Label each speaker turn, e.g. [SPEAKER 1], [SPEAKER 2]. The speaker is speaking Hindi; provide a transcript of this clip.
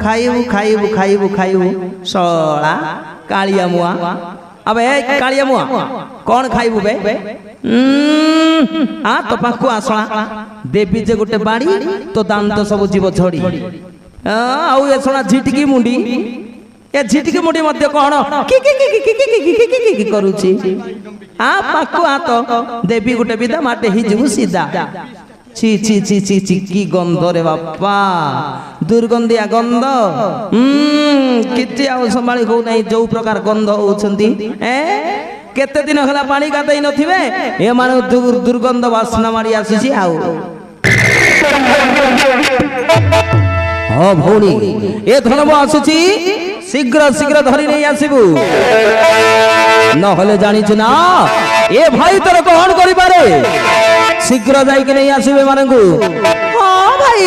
[SPEAKER 1] ଖାଇବୁ ଖାଇବୁ ଖାଇବୁ ଖାଇବୁ ଶଳା କାଳିଆ ମୁଆ अबे कालिया मुआ कौन खाइबू बे आ तो पाखु आसला देवी जे गोटे बाड़ी तो दांत सब जीव झड़ी आउ ए सोना झिटकी मुंडी ए झिटकी मुंडी मध्य कौन की करूची आ पाखु आ तो देवी गोटे विदा माटे ही जीव सीधा ची ची ची ची ची की गंध रे बापा दुर्गंधिया गंध किती आउ संभाली हो नहीं जो प्रकार गंध होउछंती केते दिन होला पानी गाधई नथिबे ए माने दुर्गंध वासना मारी आसीसी आउ हो भौणी ए धनब आसीची शीघ्र शीघ्र धरी नहीं आसीबू न होले जानी छु ना ए भाई तोर कोन करि पारे शीघ्र जाई के नहीं आसीबे मानकू हां भाई